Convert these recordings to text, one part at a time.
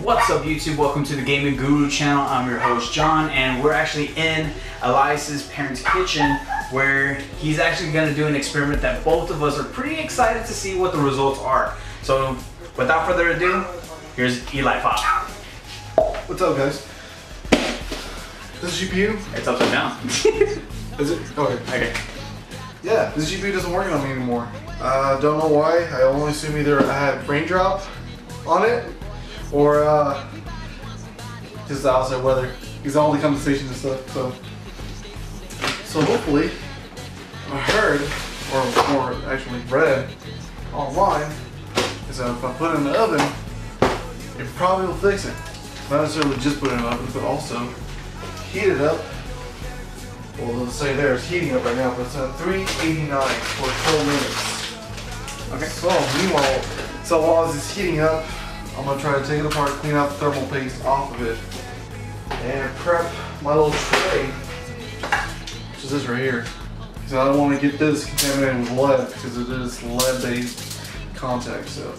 What's up YouTube? Welcome to the Gaming Guru channel. I'm your host John, and we're actually in Elias's parents' kitchen where he's actually going to do an experiment that both of us are pretty excited to see what the results are. So without further ado, here's Eli-Pop. What's up, guys? This GPU? It's upside down. Is it? Okay. Yeah, this GPU doesn't work on me anymore. Don't know why. I only assume either I had rain drop on it or just the outside weather. Because all the condensation and stuff. So hopefully, I heard, or actually read online, is that if I put it in the oven, it probably will fix it. Not necessarily just put it in the oven, but also heat it up. Well, let's say there it's heating up right now, but it's at 389 for 12 minutes. Okay. So meanwhile, while it's heating up, I'm gonna try to take it apart, clean out the thermal paste off of it, and prep my little tray, which is this right here. Because I don't want to get this contaminated with lead, because it is lead-based contact. So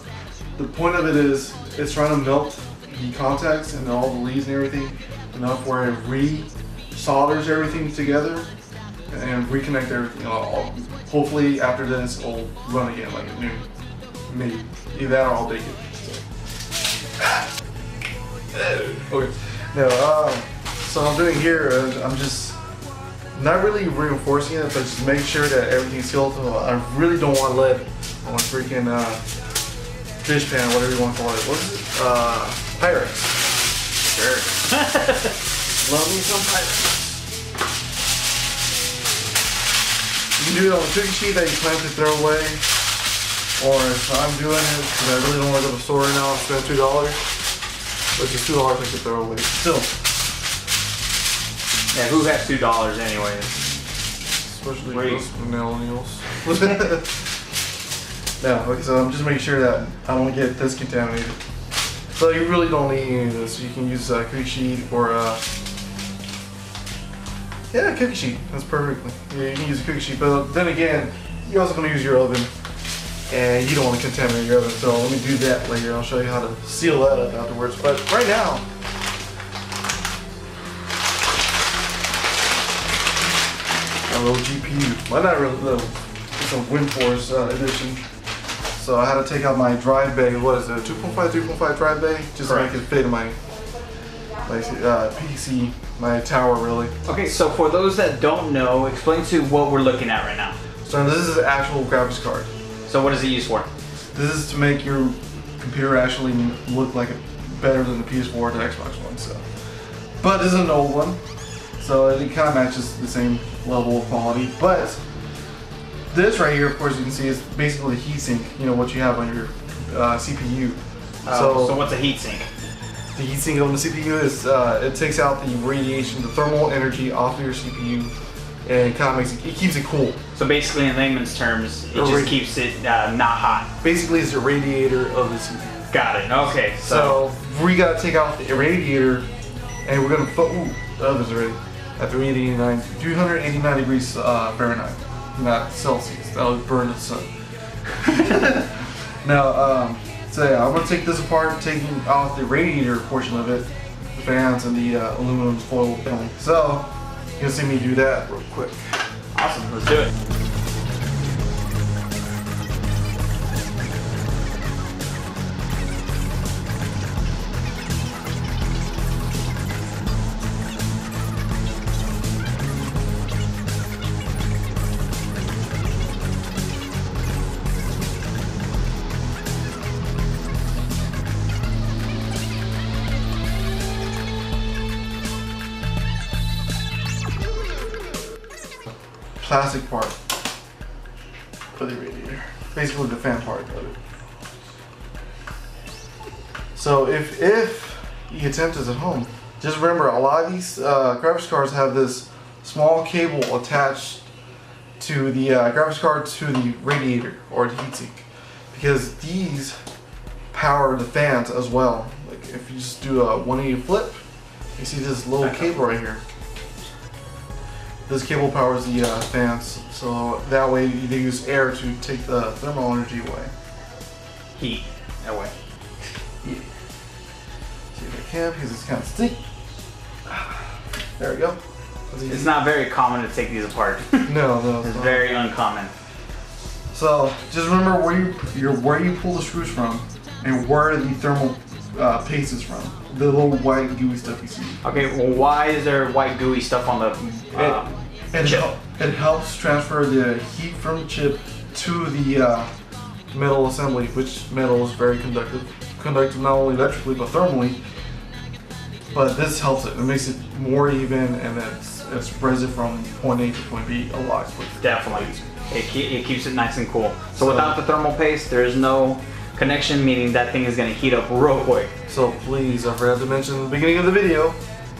the point of it is, it's trying to melt the contacts and all the leads and everything enough where it re-solders everything together and reconnect everything. Hopefully after this it'll run again like it new. Maybe. Either that or I'll bake it. Okay. No, so I'm doing here, I'm just not really reinforcing it, but just make sure that everything's sealed. I really don't want lead on my freaking fish pan, whatever you want to call it. What is it? Pyrex. Sure. Love me some Pyrex. You can do it on a cookie sheet that you plan to throw away, or if I'm doing it because I really don't want to go to the store right now and spend $2. Which is $2 I could throw away. Still. Yeah, who has $2 anyways? Especially most millennials. No, okay, so I'm just making sure that I don't get this contaminated. So you really don't need any of this. You can use a cookie sheet or yeah, a cookie sheet. That's perfectly. Yeah, you can use a cookie sheet, but then again, you're also going to use your oven. And you don't want to contaminate your oven, so let me do that later. I'll show you how to seal that up afterwards. But right now, a little GPU. Well, not really little. It's a WindForce edition. So I had to take out my drive bay. What is it? 2.5, 3.5 drive bay, just to make it fit in my PC, my tower, really. Okay, so for those that don't know, explain to what we're looking at right now. So this is an actual graphics card. So what is it used for? This is to make your computer actually look like better than the PS4 or the Xbox One. So, but this is an old one, so it kind of matches the same level of quality. But this right here, of course, you can see is basically a heatsink. You know what you have on your CPU. So what's a heatsink? The heatsink on the CPU is it takes out the radiation, the thermal energy off of your CPU. And it kind of makes it keeps it cool. So basically, in layman's terms, it just keeps it not hot. Basically, it's the radiator of the CPU. Got it. Okay. So we gotta take out the radiator, and we're gonna put the oven's ready at 389 degrees Fahrenheit, not Celsius. That would burn the sun. Now, so yeah, I'm gonna take this apart, taking off the radiator portion of it, the fans, and the aluminum foil thing. So. You'll see me do that real quick. Awesome, let's do it. Plastic part for the radiator, basically the fan part of it. So if you attempt this at home, just remember a lot of these graphics cards have this small cable attached to the graphics card to the radiator or the heatsink, because these power the fans as well. Like if you just do a 180 flip, you see this little cable right here. This cable powers the fans, so that way they use air to take the thermal energy away. Heat away. Yeah. can because it's kind of sticky. There we go. It's not very common to take these apart. No, It's very uncommon. So just remember where you pull the screws from and where the thermal paste is from. The little white gooey stuff you see. Okay, well, why is there white gooey stuff on the chip? It helps transfer the heat from the chip to the metal assembly, which metal is very conductive not only electrically but thermally. But this helps it. It makes it more even, and it spreads it from point A to point B a lot quicker. Definitely. It keeps it nice and cool. So without the thermal paste, there is no connection, meaning that thing is going to heat up real quick. So please, I forgot to mention in the beginning of the video,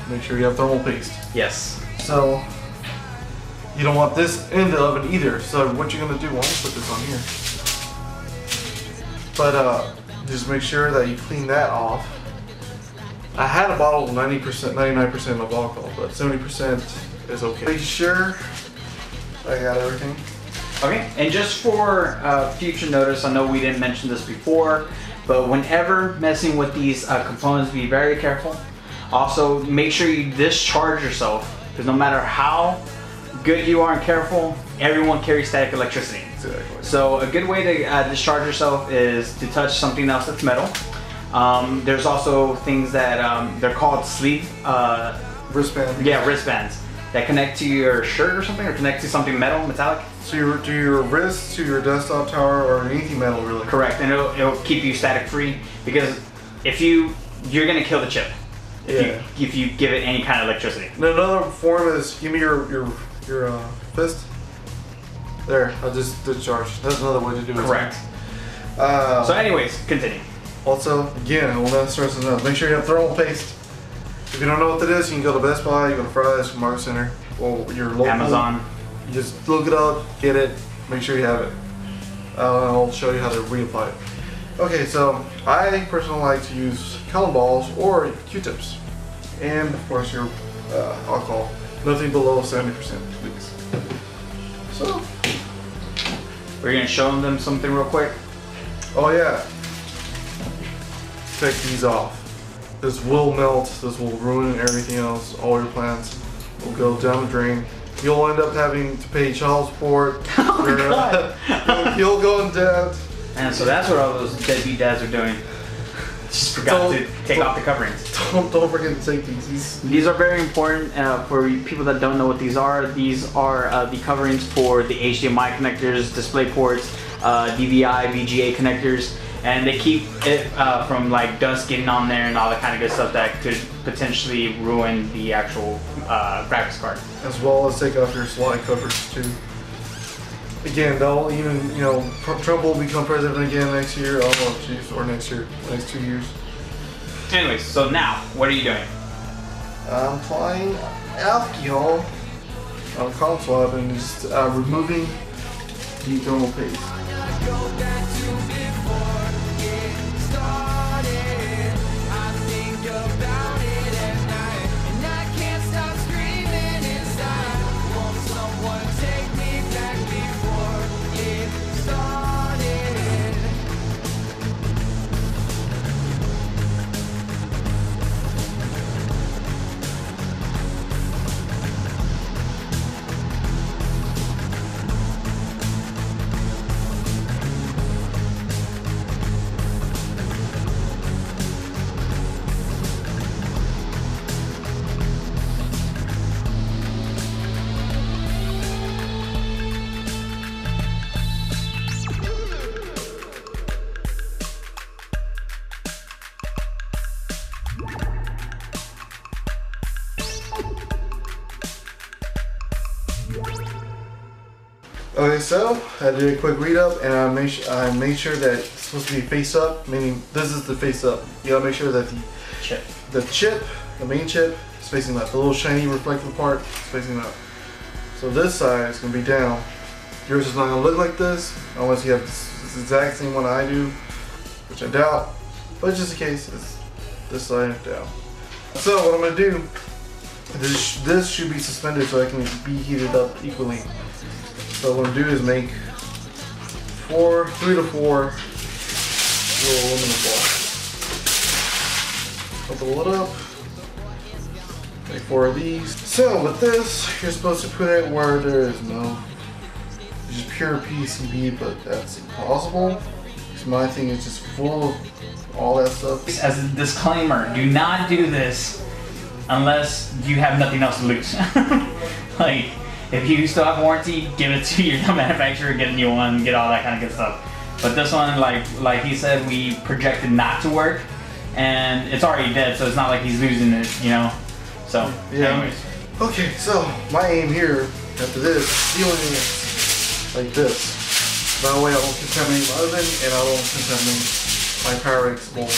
make sure you have thermal paste. Yes. So you don't want this in the oven either. So what you're going to do, I'll put this on here. But just make sure that you clean that off. I had a bottle of 90%, 99% of alcohol, but 70% is okay. Make sure I got everything. Okay, and just for future notice, I know we didn't mention this before, but whenever messing with these components, be very careful. Also, make sure you discharge yourself, because no matter how good you are and careful, everyone carries static electricity. Exactly. So a good way to discharge yourself is to touch something else that's metal. There's also things that they're called sleeve wristbands. Yeah, wristbands that connect to your shirt or something, or connect to something metallic. So to your wrist, to your desktop tower, or anything metal, really. Correct, and it'll keep you static free, because if you're gonna kill the chip if you give it any kind of electricity. And another form is give me your fist. There, I'll just discharge. That's another way to do it. Correct. So anyways, continue. Also, again, I will not stress enough. Make sure you have thermal paste. If you don't know what that is, you can go to Best Buy, you go to Fry's, Market Center, or your local Amazon. You just look it up, get it, make sure you have it. I'll show you how to reapply it. Okay, so I personally like to use cotton balls or Q-tips, and of course your alcohol. Nothing below 70%, please. So We're gonna show them something real quick. oh yeah, take these off. This will melt, this will ruin everything else. All your plans will go down the drain. You'll end up having to pay child support. You'll go in debt. And so that's what all those deadbeat dads are doing. Just forgot to take off the coverings. Don't forget to take these. These are very important for people that don't know what these are. These are the coverings for the HDMI connectors, display ports, DVI, VGA connectors, and they keep it from like dust getting on there and all that kind of good stuff that could potentially ruin the actual graphics card. As well as take off your slide covers too. Again, they'll even, Trump will become president again next year. Oh, jeez, or next year, next 2 years. Anyways, so now, what are you doing? I'm applying alcohol on cotton swab and just removing the thermal paste. Okay, so I did a quick read up and I made sure that it's supposed to be face up, meaning this is the face up. You gotta make sure that the main chip is facing up. The little shiny reflective part is facing up. So this side is gonna be down. Yours is not gonna look like this unless you have this exact same one I do, which I doubt. But just in case, it's this side down. So what I'm gonna do, this should be suspended so it can be heated up equally. So what I'm gonna do is make 3 to 4 little aluminum balls. Bubble it up. Make 4 of these. So with this, you're supposed to put it where there is no, just pure PCB, but that's impossible. Because my thing is just full of all that stuff. As a disclaimer, do not do this unless you have nothing else to lose. Like, if you still have warranty, give it to your manufacturer, get a new one, get all that kind of good stuff. But this one, like he said, we projected not to work, and it's already dead, so it's not like he's losing it, you know? So, yeah. Anyways. Okay, so my aim here, after this, sealing it like this. That way I won't contaminate my oven, and I won't contaminate my Pyrex bowl.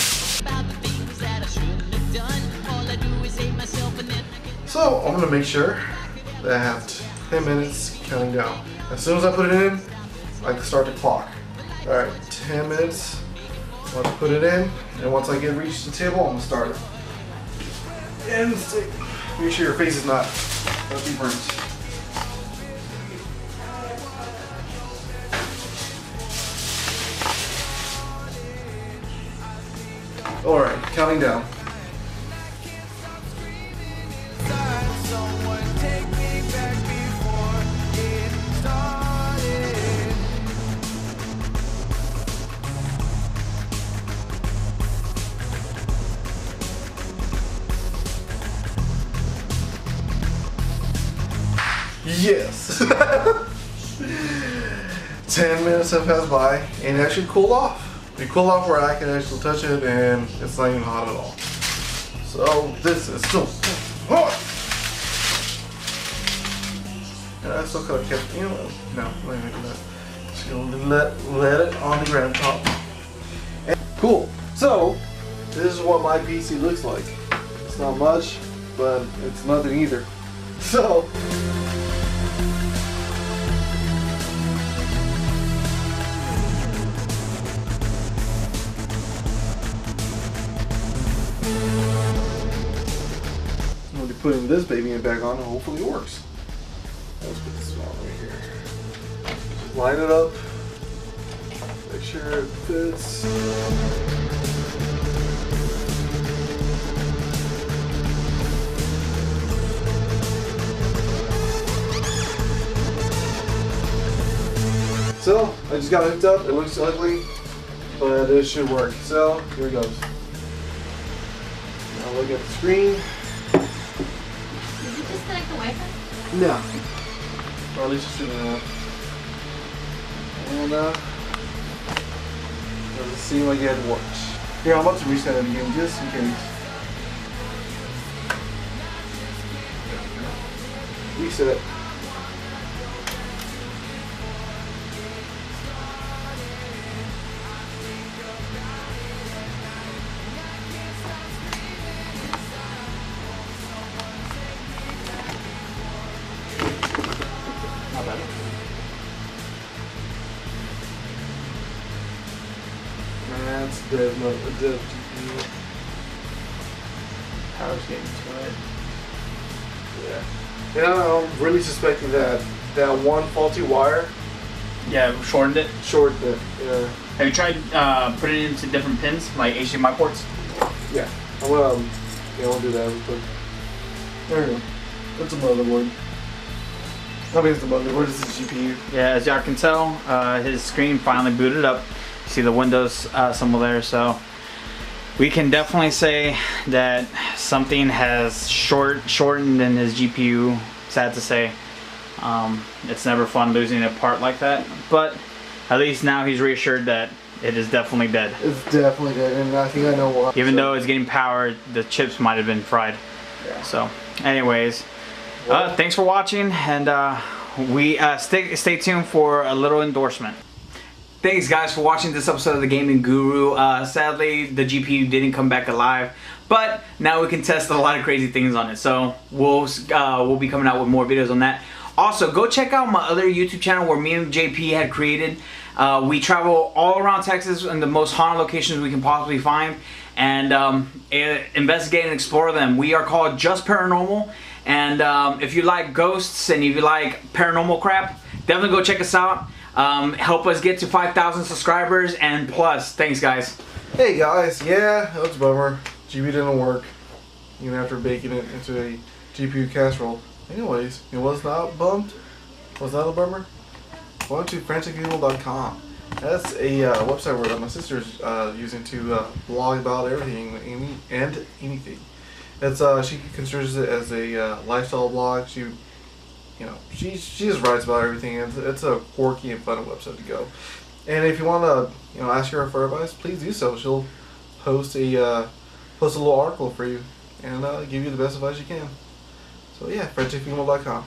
So, I'm gonna make sure that I have 10 minutes counting down. As soon as I put it in, I can start the clock. Alright, 10 minutes. Once I put it in, and once I reach the table, I'm gonna start it. And make sure your face is not be burnt. Alright, counting down. Yes! 10 minutes have passed by and it actually cooled off. It cooled off where I can actually touch it and it's not even hot at all. So this is so hot! And I still could have kept, you know, no, I'm not gonna do that. Just gonna let it on the ground top. And cool. So this is what my PC looks like. It's not much, but it's nothing either. So I'm gonna be putting this baby back on and hopefully it works. Let's put this on right here. Just line it up. Make sure it fits. So, I just got it hooked up. It looks ugly, but it should work. So, here it goes. Now look at the screen. Did you disconnect the Wi-Fi? No. Or at least it's shooting out. And, doesn't seem like it works. Here, I'm about to reset it again, just in case. Reset. Not bad. That's dead, no, a dead GPU. Power's getting to it. Yeah. And I'm really suspecting that one faulty wire Yeah, shortened it. shorted it. Yeah. Have you tried putting it into different pins, like HDMI ports? Yeah. I'm gonna, I'll do that real quick. There we go. That's a motherboard. I mean, it's the motherboard, it's the GPU. Yeah, as y'all can tell, his screen finally booted up. You see the Windows symbol there, so we can definitely say that something has shortened in his GPU. Sad to say. It's never fun losing a part like that, but at least now he's reassured that it is definitely dead. It's definitely dead, and I think I know why. Even though it's getting powered, the chips might have been fried. Yeah. So, anyways, thanks for watching, and we stay tuned for a little endorsement. Thanks guys for watching this episode of the Gaming Guru. Sadly, the GPU didn't come back alive, but now we can test a lot of crazy things on it. So we'll be coming out with more videos on that. Also, go check out my other YouTube channel where me and JP had created. We travel all around Texas in the most haunted locations we can possibly find, and investigate and explore them. We are called Just Paranormal, and if you like ghosts and if you like paranormal crap, definitely go check us out. Help us get to 5,000 subscribers and plus. Thanks guys. Hey guys, yeah, that was a bummer. GPU didn't work, even after baking it into a GPU casserole. Anyways, it was not bumped. Was that a bummer? Go to franticfuneral.com. That's a website where my sister's using to blog about everything and anything. It's she considers it as a lifestyle blog. She just writes about everything. It's a quirky and fun website to go. And if you want to ask her for advice, please do so. She'll post a little article for you and give you the best advice you can. So yeah, franticfuneral.com.